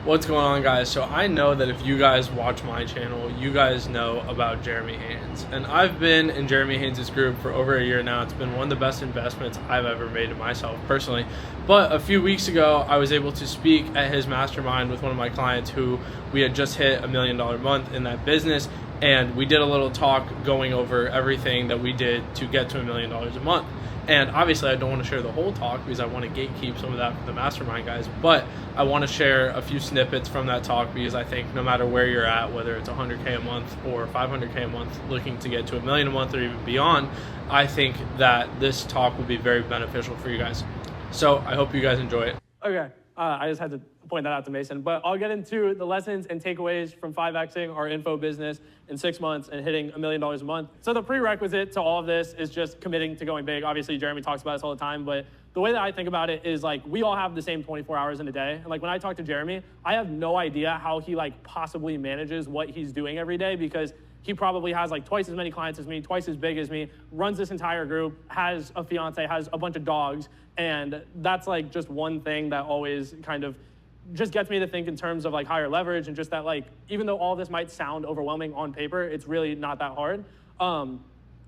What's going on, guys? So I know that if you guys watch my channel, you guys know about Jeremy Haynes. And I've been in Jeremy Haynes' group for over a year now. It's been one of the best investments I've ever made in myself personally. But a few weeks ago, I was able to speak at his mastermind with one of my clients who we had just hit $1 million month in that business. And we did a little talk going over everything that we did to get to $1 million a month. And obviously I don't want to share the whole talk because I want to gatekeep some of that for the mastermind guys, but I want to share a few snippets from that talk because I think no matter where you're at, whether it's 100K a month or 500K a month, looking to get to $1 million a month or even beyond, I think that this talk will be very beneficial for you guys. So I hope you guys enjoy it. Okay, I just had to point that out to Mason, but I'll get into the lessons and takeaways from 5Xing our info business in 6 months and hitting $1 million a month. So the prerequisite to all of this is just committing to going big. Obviously, Jeremy talks about this all the time, but the way that I think about it is like we all have the same 24 hours in a day. And like when I talk to Jeremy, I have no idea how he like possibly manages what he's doing every day because he probably has like twice as many clients as me, twice as big as me, runs this entire group, has a fiance, has a bunch of dogs. And that's like just one thing that always kind of just gets me to think in terms of like higher leverage and just that like, even though all this might sound overwhelming on paper, it's really not that hard.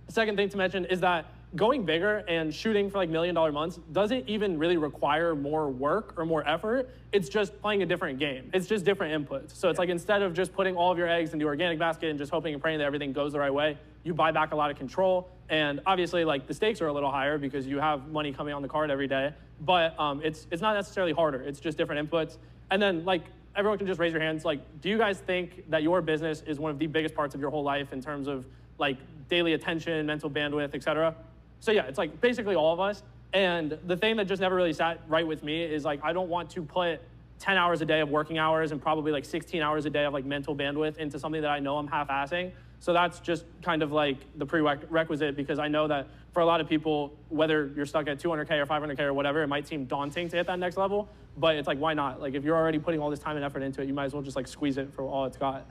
Second thing to mention is that going bigger and shooting for like $1 million months doesn't even really require more work or more effort. It's just playing a different game. It's just different inputs. So it's like instead of just putting all of your eggs in the organic basket and just hoping and praying that everything goes the right way, you buy back a lot of control. And obviously like the stakes are a little higher because you have money coming on the card every day, but it's not necessarily harder. It's just different inputs. And then like everyone can just raise your hands. Like, do you guys think that your business is one of the biggest parts of your whole life in terms of like daily attention, mental bandwidth, et cetera? So yeah, it's like basically all of us. And the thing that just never really sat right with me is like, I don't want to put 10 hours a day of working hours and probably like 16 hours a day of like mental bandwidth into something that I know I'm half-assing. So that's just kind of like the prerequisite because I know that for a lot of people, whether you're stuck at 200K or 500K or whatever, it might seem daunting to hit that next level, but it's like, why not? Like if you're already putting all this time and effort into it, you might as well just like squeeze it for all it's got.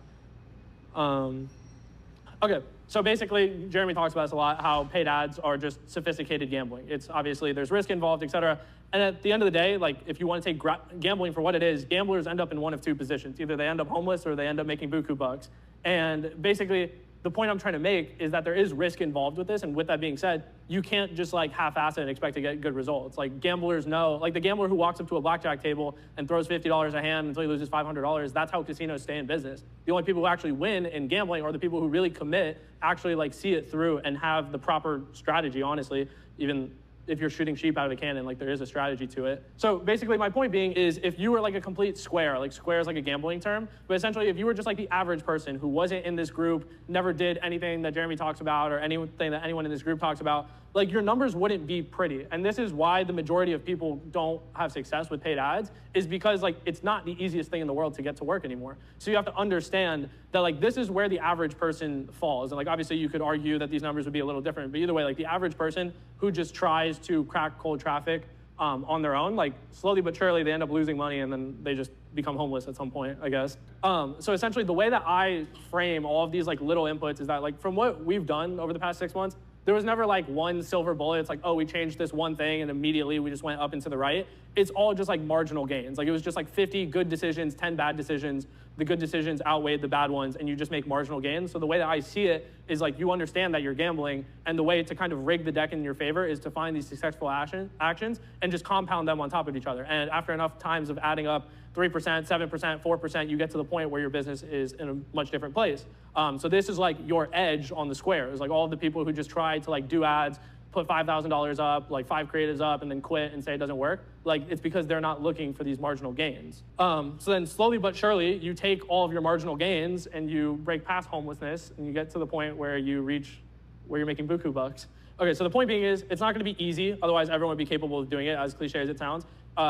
Okay, so basically, Jeremy talks about this a lot, how paid ads are just sophisticated gambling. It's obviously, there's risk involved, et cetera. And at the end of the day, like if you want to take gambling for what it is, gamblers end up in one of two positions. Either they end up homeless or they end up making buku bucks. And basically, the point I'm trying to make is that there is risk involved with this. And with that being said, you can't just like half-ass it and expect to get good results. Like gamblers know, like the gambler who walks up to a blackjack table and throws $50 a hand until he loses $500, that's how casinos stay in business. The only people who actually win in gambling are the people who really commit, actually like see it through and have the proper strategy, honestly, even if you're shooting sheep out of a cannon, like there is a strategy to it. So basically my point being is if you were like a complete square, like square is like a gambling term, but essentially if you were just like the average person who wasn't in this group, never did anything that Jeremy talks about or anything that anyone in this group talks about, like your numbers wouldn't be pretty. And this is why the majority of people don't have success with paid ads is because like it's not the easiest thing in the world to get to work anymore. So you have to understand that like this is where the average person falls. And like obviously you could argue that these numbers would be a little different, but either way, like the average person who just tries to crack cold traffic on their own, like slowly but surely they end up losing money and then they just become homeless at some point, I guess. So essentially the way that I frame all of these like little inputs is that like from what we've done over the past 6 months, there was never like one silver bullet. It's like, oh, we changed this one thing and immediately we just went up and to the right. It's all just like marginal gains. Like it was just like 50 good decisions, 10 bad decisions. The good decisions outweighed the bad ones and you just make marginal gains. So the way that I see it is like you understand that you're gambling and the way to kind of rig the deck in your favor is to find these successful actions and just compound them on top of each other. And after enough times of adding up 3%, 7%, 4%, you get to the point where your business is in a much different place. So this is like your edge on the square. It's like all of the people who just try to like do ads, put $5,000 up, like 5 creatives up, and then quit and say it doesn't work. Like it's because they're not looking for these marginal gains. So then slowly but surely, you take all of your marginal gains and you break past homelessness and you get to the point where you reach where you're making buku bucks. Okay, so the point being is it's not gonna be easy, otherwise everyone would be capable of doing it, as cliche as it sounds.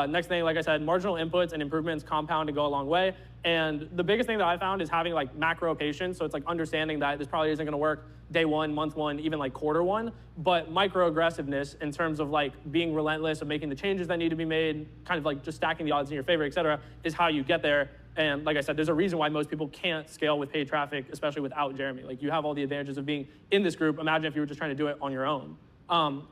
Next thing, like I said, marginal inputs and improvements compound to go a long way. And the biggest thing that I found is having like macro patience. So it's like understanding that this probably isn't gonna work day one, month one, even like quarter one, but micro aggressiveness in terms of like being relentless of making the changes that need to be made, kind of like just stacking the odds in your favor, et cetera, is how you get there. And like I said, there's a reason why most people can't scale with paid traffic, especially without Jeremy. Like you have all the advantages of being in this group. Imagine if you were just trying to do it on your own.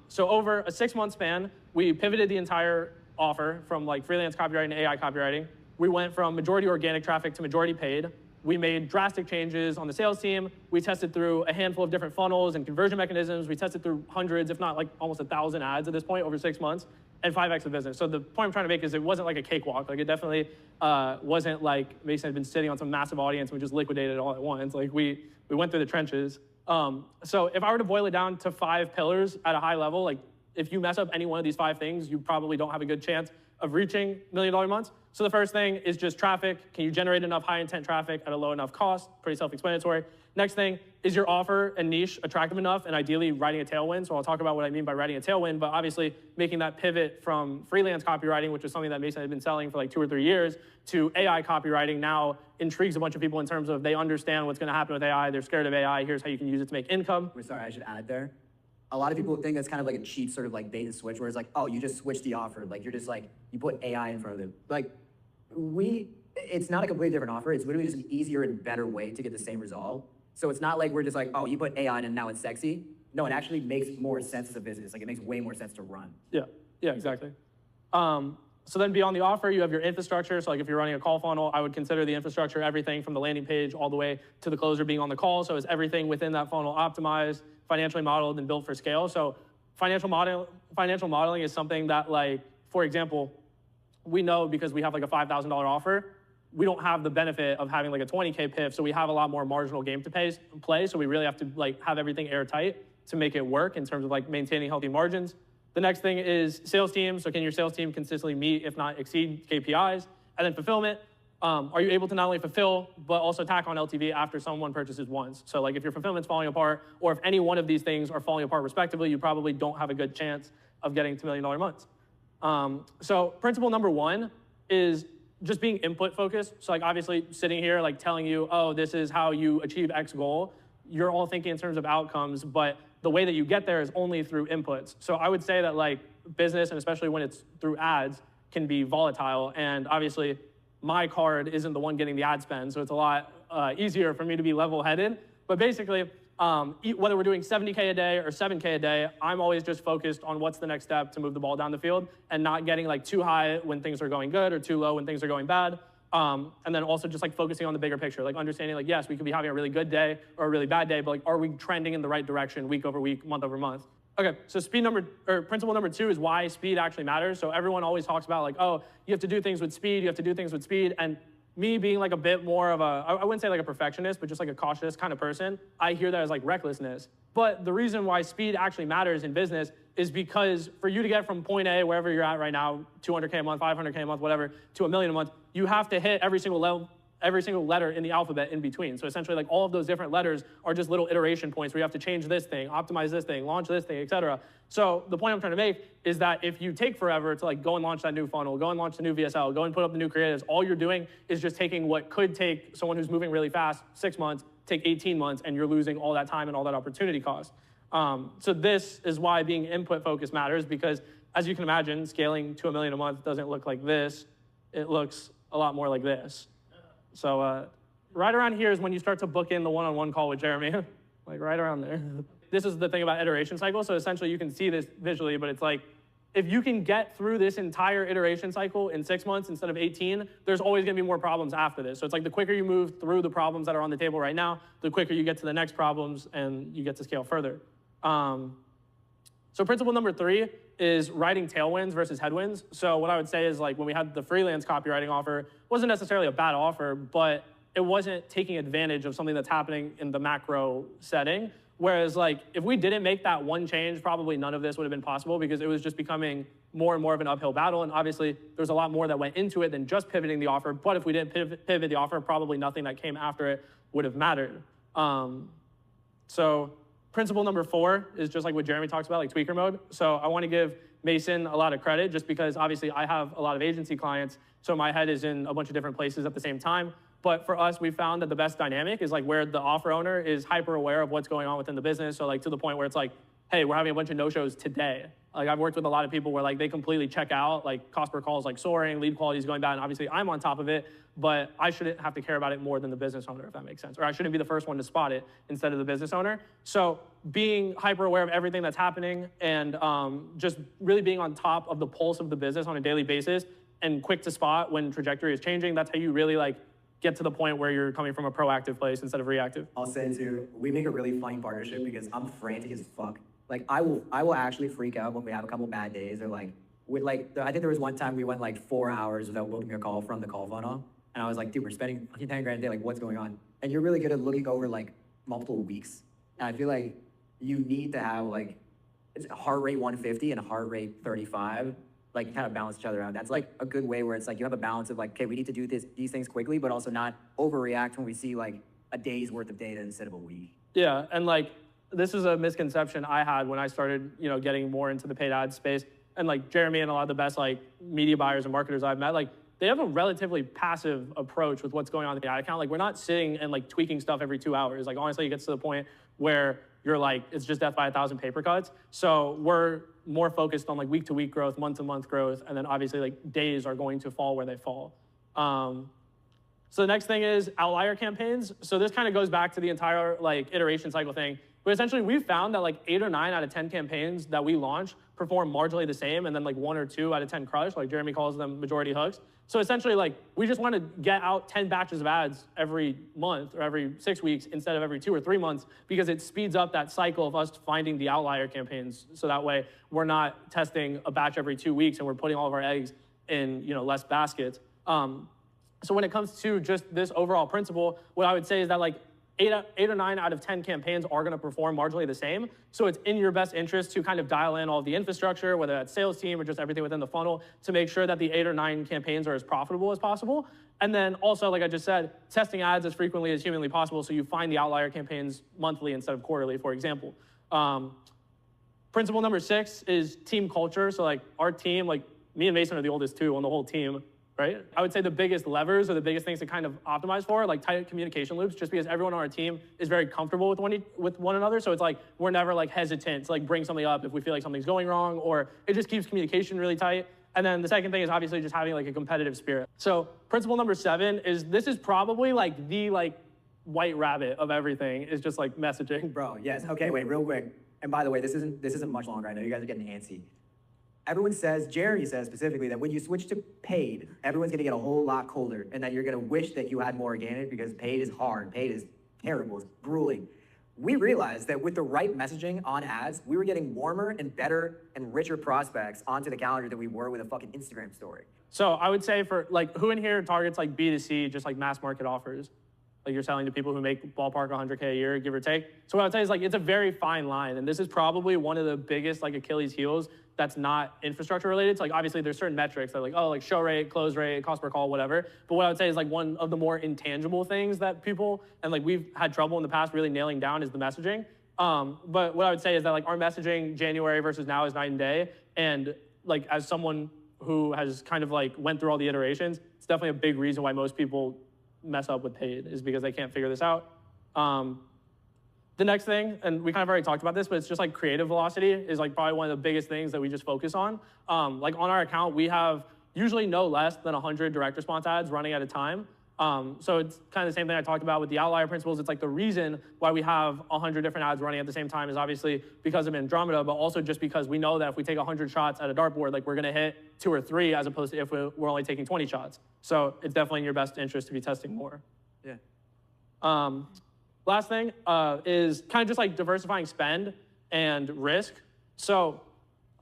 So over a 6-month span, we pivoted the entire offer from like freelance copywriting to AI copywriting. we went from majority organic traffic to majority paid. We made drastic changes on the sales team. We tested through a handful of different funnels and conversion mechanisms. We tested through hundreds, if not like almost 1,000 ads at this point over 6 months, and 5x the business. So the point I'm trying to make is it wasn't like a cakewalk. Like it definitely wasn't like Mason had been sitting on some massive audience and we just liquidated it all at once. Like we went through the trenches. So if I were to boil it down to 5 pillars at a high level, like if you mess up any one of these 5 things, you probably don't have a good chance of reaching $1 million months. So the first thing is just traffic. Can you generate enough high intent traffic at a low enough cost? Pretty self-explanatory. Next thing, is your offer and niche attractive enough, and ideally writing a tailwind? So I'll talk about what I mean by writing a tailwind, but obviously making that pivot from freelance copywriting, which is something that Mason had been selling for like 2 or 3 years, to AI copywriting now intrigues a bunch of people in terms of they understand what's gonna happen with AI, they're scared of AI, here's how you can use it to make income. Sorry, I should add there. A lot of people think that's kind of like a cheap sort of like bait and switch, where it's like, oh, you just switch the offer. Like you're just like, you put AI in front of it. Like it's not a completely different offer. It's literally just an easier and better way to get the same result. So it's not like we're just like, oh, you put AI in and now it's sexy. No, it actually makes more sense as a business. Like it makes way more sense to run. Yeah, exactly. So then beyond the offer, you have your infrastructure. So like if you're running a call funnel, I would consider the infrastructure everything from the landing page all the way to the closer being on the call. So is everything within that funnel optimized, financially modeled, and built for scale? So financial modeling is something that, like, for example, we know because we have like a $5,000 offer, we don't have the benefit of having like a 20K PIF, so we have a lot more marginal game to play. So we really have to like have everything airtight to make it work in terms of like maintaining healthy margins. The next thing is sales team. So can your sales team consistently meet, if not exceed, KPIs? And then fulfillment. Are you able to not only fulfill, but also tack on LTV after someone purchases once? So like if your fulfillment's falling apart, or if any one of these things are falling apart respectively, you probably don't have a good chance of getting to $1 million months. So principle number 1 is just being input focused. So like obviously sitting here like telling you, oh, this is how you achieve X goal. You're all thinking in terms of outcomes, but the way that you get there is only through inputs. So I would say that like business, and especially when it's through ads, can be volatile. And obviously my card isn't the one getting the ad spend, so it's a lot easier for me to be level-headed. But basically, whether we're doing 70K a day or 7K a day, I'm always just focused on what's the next step to move the ball down the field and not getting like too high when things are going good or too low when things are going bad. And then also just like focusing on the bigger picture, like understanding like, yes, we could be having a really good day or a really bad day, but like, are we trending in the right direction week over week, month over month? Okay, so principle number 2 is why speed actually matters. So everyone always talks about like, oh, you have to do things with speed, you have to do things with speed. And me being like a bit more of a, I wouldn't say like a perfectionist, but just like a cautious kind of person, I hear that as like recklessness. But the reason why speed actually matters in business is because for you to get from point A, wherever you're at right now, 200K a month, 500K a month, whatever, to $1 million a month, you have to hit every single letter in the alphabet in between. So essentially like all of those different letters are just little iteration points where you have to change this thing, optimize this thing, launch this thing, et cetera. So the point I'm trying to make is that if you take forever to like go and launch that new funnel, go and launch the new VSL, go and put up the new creatives, all you're doing is just taking what could take someone who's moving really fast 6 months, take 18 months, and you're losing all that time and all that opportunity cost. So this is why being input focused matters, because as you can imagine, scaling to $1 million a month doesn't look like this. It looks a lot more like this. So right around here is when you start to book in the one-on-one call with Jeremy, like right around there. This is the thing about iteration cycle. So essentially you can see this visually, but it's like, if you can get through this entire iteration cycle in 6 months instead of 18, there's always gonna be more problems after this. So it's like the quicker you move through the problems that are on the table right now, the quicker you get to the next problems and you get to scale further. So principle number 3 is writing tailwinds versus headwinds. So what I would say is like when we had the freelance copywriting offer, wasn't necessarily a bad offer, but it wasn't taking advantage of something that's happening in the macro setting. Whereas like if we didn't make that one change, probably none of this would have been possible because it was just becoming more and more of an uphill battle. And obviously there's a lot more that went into it than just pivoting the offer. But if we didn't pivot the offer, probably nothing that came after it would have mattered. So principle number 4 is just like what Jeremy talks about, like tweaker mode. So I want to give Mason a lot of credit just because obviously I have a lot of agency clients, so my head is in a bunch of different places at the same time. But for us, we found that the best dynamic is like where the offer owner is hyper aware of what's going on within the business. So like to the point where it's like, hey, we're having a bunch of no-shows today. Like I've worked with a lot of people where like they completely check out, like cost per call is like soaring, lead quality is going bad, and obviously I'm on top of it, but I shouldn't have to care about it more than the business owner, if that makes sense. Or I shouldn't be the first one to spot it instead of the business owner. So being hyper aware of everything that's happening and just really being on top of the pulse of the business on a daily basis and quick to spot when trajectory is changing. That's how you really like get to the point where you're coming from a proactive place instead of reactive. I'll say too, we make a really funny partnership because I'm frantic as fuck. Like I will actually freak out when we have a couple bad days or like with like I think there was one time we went like 4 hours without booking a call from the call funnel, and I was like, dude, we're spending fucking 10 grand a day. Like, what's going on? And you're really good at looking over like multiple weeks. And I feel like you need to have like it's a heart rate 150 and a heart rate 35. Like kind of balance each other out. That's like a good way where it's like you have a balance of like, okay, we need to do these things quickly, but also not overreact when we see like a day's worth of data instead of a week. Yeah, and like this is a misconception I had when I started, getting more into the paid ad space. And like Jeremy and a lot of the best like media buyers and marketers I've met, like they have a relatively passive approach with what's going on in the ad account. Like we're not sitting and like tweaking stuff every 2 hours. Like honestly, it gets to the point where you're like, it's just death by 1,000 paper cuts. So we're more focused on like week to week growth, month to month growth, and then obviously like days are going to fall where they fall. So the next thing is outlier campaigns. So this kind of goes back to the entire like iteration cycle thing. But essentially we've found that like 8 or 9 out of 10 campaigns that we launch perform marginally the same, and then like 1 or 2 out of 10 crush, like Jeremy calls them majority hooks. So essentially like we just want to get out 10 batches of ads every month or every 6 weeks instead of every 2 or 3 months, because it speeds up that cycle of us finding the outlier campaigns. So that way we're not testing a batch every 2 weeks and we're putting all of our eggs in less baskets. So when it comes to just this overall principle, what I would say is that like 8 or 9 out of 10 campaigns are going to perform marginally the same. So it's in your best interest to kind of dial in all of the infrastructure, whether that's sales team or just everything within the funnel, to make sure that the 8 or 9 campaigns are as profitable as possible. And then also, like I just said, testing ads as frequently as humanly possible so you find the outlier campaigns monthly instead of quarterly, for example. Principle number 6 is team culture. So like our team, like me and Mason are the oldest too on the whole team. Right? I would say the biggest levers or the biggest things to kind of optimize for, like tight communication loops, just because everyone on our team is very comfortable with one another. So it's like we're never like hesitant to like bring something up if we feel like something's going wrong, or it just keeps communication really tight. And then the second thing is obviously just having like a competitive spirit. So principle number 7 is this is probably like the like white rabbit of everything, is just like messaging. Bro, yes. Okay, wait, real quick. And by the way, this isn't much longer. I know you guys are getting antsy. Everyone says, Jeremy says specifically, that when you switch to paid, everyone's gonna get a whole lot colder, and that you're gonna wish that you had more organic because paid is hard, paid is terrible, it's grueling. We realized that with the right messaging on ads, we were getting warmer and better and richer prospects onto the calendar than we were with a fucking Instagram story. So I would say for like, who in here targets like B2C, just like mass market offers? Like you're selling to people who make ballpark 100K a year, give or take. So what I would say is like, it's a very fine line. And this is probably one of the biggest like Achilles heels that's not infrastructure related. So like obviously there's certain metrics that are like, oh, like show rate, close rate, cost per call, whatever. But what I would say is like one of the more intangible things that people, and like we've had trouble in the past really nailing down, is the messaging. But what I would say is that like our messaging January versus now is night and day. And like as someone who has kind of like went through all the iterations, it's definitely a big reason why most people mess up with paid, is because they can't figure this out. The next thing, and we kind of already talked about this, but it's just like creative velocity is like probably one of the biggest things that we just focus on. Like on our account, we have usually no less than 100 direct response ads running at a time. So it's kind of the same thing I talked about with the outlier principles. It's like the reason why we have 100 different ads running at the same time is obviously because of Andromeda, but also just because we know that if we take 100 shots at a dartboard, like we're gonna hit 2 or 3 as opposed to if we're only taking 20 shots. So it's definitely in your best interest to be testing more. Yeah. Last thing is kind of just like diversifying spend and risk. So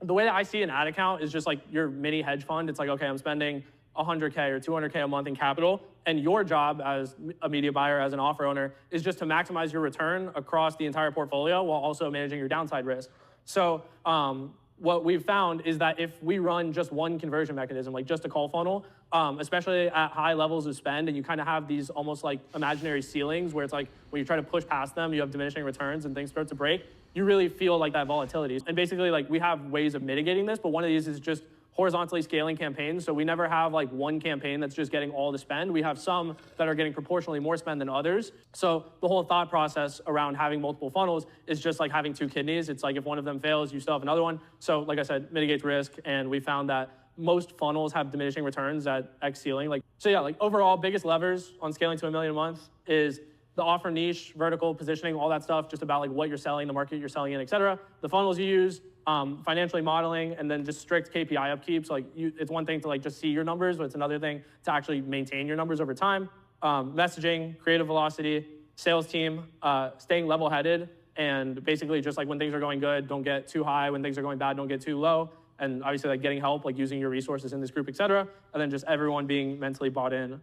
the way that I see an ad account is just like your mini hedge fund. It's like, okay, I'm spending 100K or 200K a month in capital, and your job as a media buyer, as an offer owner, is just to maximize your return across the entire portfolio while also managing your downside risk. So what we've found is that if we run just one conversion mechanism, like just a call funnel, especially at high levels of spend, and you kind of have these almost like imaginary ceilings where it's like when you try to push past them, you have diminishing returns and things start to break, you really feel like that volatility. And basically like we have ways of mitigating this, but one of these is just horizontally scaling campaigns. So we never have like one campaign that's just getting all the spend. We have some that are getting proportionally more spend than others. So the whole thought process around having multiple funnels is just like having 2 kidneys. It's like if one of them fails, you still have another one. So like I said, mitigates risk. And we found that most funnels have diminishing returns at X ceiling. So yeah, like overall biggest levers on scaling to $1 million a month is the offer niche, vertical positioning, all that stuff, just about like what you're selling, the market you're selling in, et cetera. The funnels you use, financially modeling, and then just strict KPI upkeep. So it's one thing to just see your numbers, but it's another thing to actually maintain your numbers over time. Messaging, creative velocity, sales team, staying level-headed, and basically just when things are going good, don't get too high. When things are going bad, don't get too low. And obviously getting help, using your resources in this group, et cetera. And then just everyone being mentally bought in.